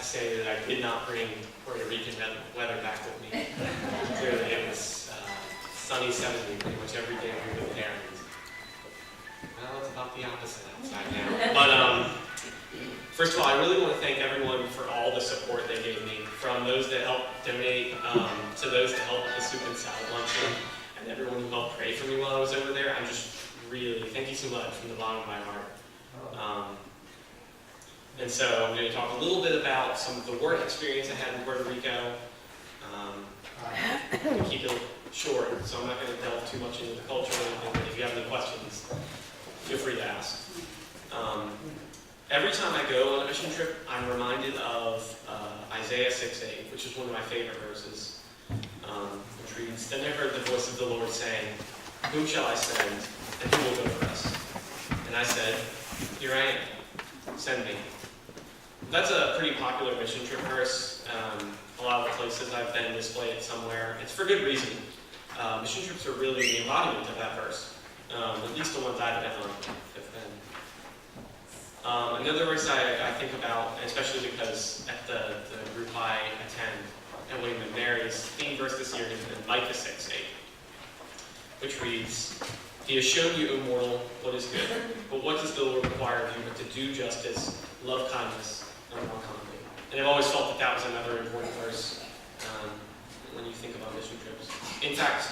to say that I did not bring Puerto Rican weather back with me. Clearly it was sunny 70 pretty much every day we were there. Well, it's about the opposite outside now. But first of all, I really want to thank everyone for all the support they gave me, from those that helped donate to those that helped with the soup and salad luncheon, and everyone who helped pray for me while I was over there. I'm just really, thank you so much from the bottom of my heart. And so I'm going to talk a little bit about some of the work experience I had in Puerto Rico. I'm going to keep it short, so I'm not going to delve too much into the culture. And if you have any questions, feel free to ask. Every time I go on a mission trip, I'm reminded of Isaiah 6:8, which is one of my favorite verses, which reads, "Then I heard the voice of the Lord saying, 'Whom shall I send, and who will go for us?' And I said, 'Here I am, send me.'" That's a pretty popular mission trip verse. A lot of the places I've been display it somewhere. It's for good reason. Mission trips are really the embodiment of that verse. At least the ones I've been on have been. Another verse I think about, especially because at the group I attend at William & Mary's, theme verse this year has been Micah 6:8, which reads, "He has shown you, O mortal, what is good, but what does the Lord require of you but to do justice, love kindness, and walk humbly?" And I've always felt that that was another important verse when you think about mission trips. In fact,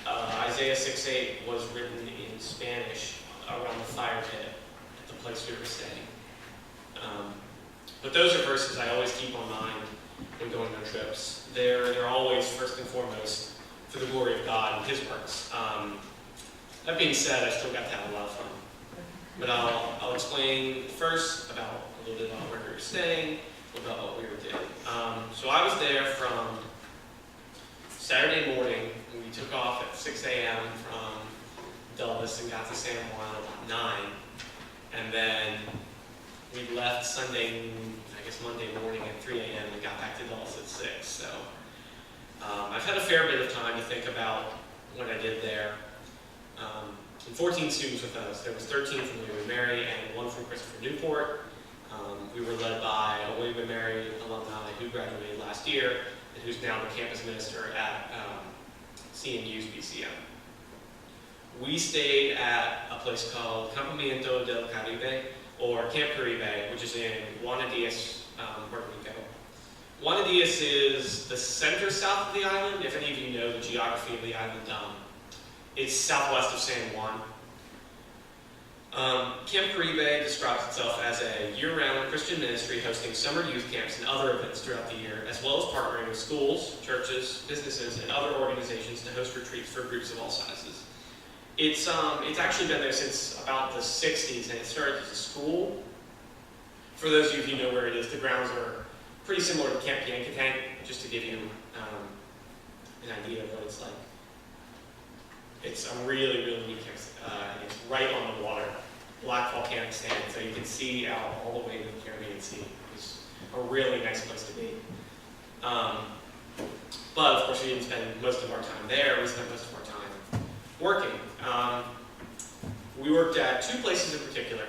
Isaiah 6:8 was written in Spanish around the fire pit at the place we were staying. But those are verses I always keep on mind when going on trips. They're always, first and foremost, for the glory of God and His works. That being said, I still got to have a lot of fun. But I'll explain first about a little bit about where we were staying, a little about what we were doing. So I was there from Saturday morning. We took off at 6 a.m. from Dulles and got to San Juan at about 9. And then we left Monday morning at 3 a.m. and got back to Dulles at 6. So I've had a fair bit of time to think about what I did there. And 14 students with us. There was 13 from William & Mary and 1 from Christopher Newport. We were led by a William & Mary alumni who graduated last year and who's now the campus minister at CNU's BCM. We stayed at a place called Campamento del Caribe, or Camp Caribe, which is in Juana Diaz, Puerto Rico. Juana Diaz is the center south of the island. If any of you know the geography of the island, it's southwest of San Juan. Camp Caribe describes itself as a year-round Christian ministry hosting summer youth camps and other events throughout the year, as well as partnering with schools, churches, businesses, and other organizations to host retreats for groups of all sizes. It's actually been there since about the 60s, and it started as a school. For those of you who know where it is, the grounds are pretty similar to Camp Yankatan, just to give you an idea of what it's like. It's a really, really neat campus, and it's right on the water, black volcanic sand, so you can see out all the way to the Caribbean Sea. It's a really nice place to be. But of course, we didn't spend most of our time there. We spent most of our time working. We worked at 2 places in particular.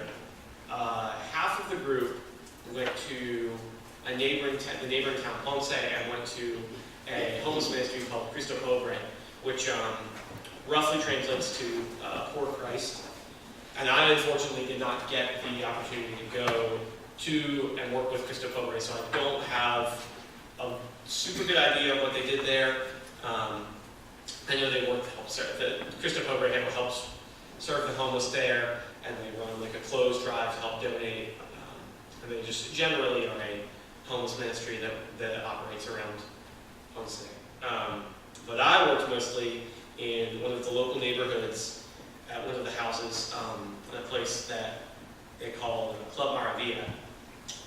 Half of the group went to the neighboring town, Ponce, and went to a homeless ministry called Cristo Pobre, which roughly translates to Poor Christ. And I unfortunately did not get the opportunity to go to and work with Cristo Pobre, so I don't have a super good idea of what they did there. I know they work to help serve, the Cristo Pobre helps serve the homeless there, and they run like a clothes drive to help donate. And they just generally are a homeless ministry that operates around Ponce. But I worked mostly in one of the local neighborhoods at one of the houses, in a place that they call Club Maravilla.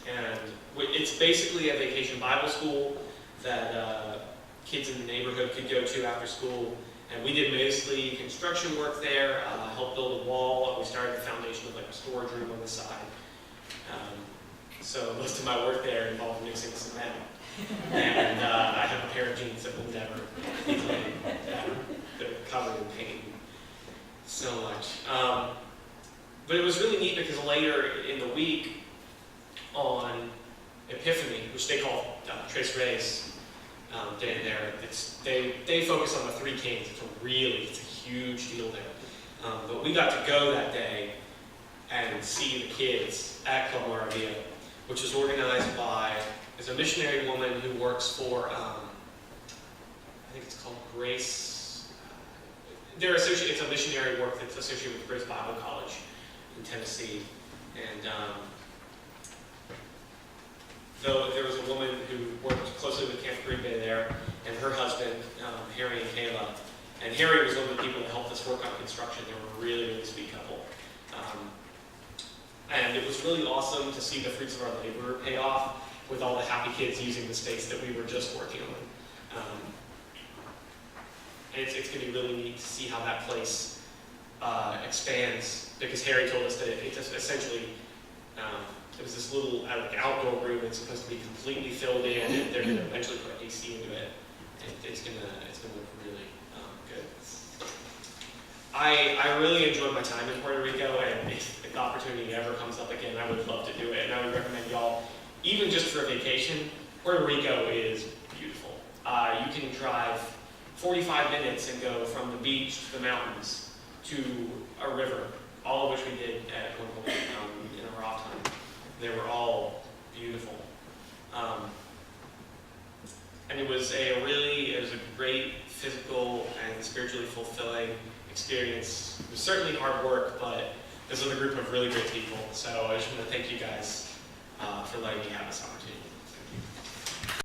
And it's basically a vacation Bible school that kids in the neighborhood could go to after school. And we did mostly construction work there, helped build a wall. We started the foundation of like a storage room on the side. So most of my work there involved mixing cement. And I have a pair of jeans that will never be clean. They're covered in paint so much. But it was really neat because later in the week on Epiphany, which which they call Tres Reyes Day there. They focus on the Three Kings. It's a huge deal there. But we got to go that day and see the kids at Club Maravilla, which is organized by, there's a missionary woman who works for, I think it's called Grace. It's a missionary work that's associated with Grace Bible College in Tennessee. And though there was a woman who worked closely with Camp Green Bay there, and her husband, Harry and Kayla. And Harry was one of the people that helped us work on construction. They were a really, really sweet couple. And it was really awesome to see the fruits of our labor pay off with all the happy kids using the space that we were just working on. And it's going to be really neat to see how that place expands, because Harry told us that it just essentially, it was this little outdoor room that's supposed to be completely filled in, and they're going to eventually put AC into it. It's going to look really good. I really enjoyed my time in Puerto Rico, and if the opportunity ever comes up again, I would love to do it. And I would recommend y'all, even just for a vacation, Puerto Rico is beautiful. You can drive 45 minutes and go from the beach to the mountains to a river, all of which we did at one point in our off time. They were all beautiful. And it was a great physical and spiritually fulfilling experience. It was certainly hard work, but this was a group of really great people. So I just want to thank you guys for letting me have this opportunity.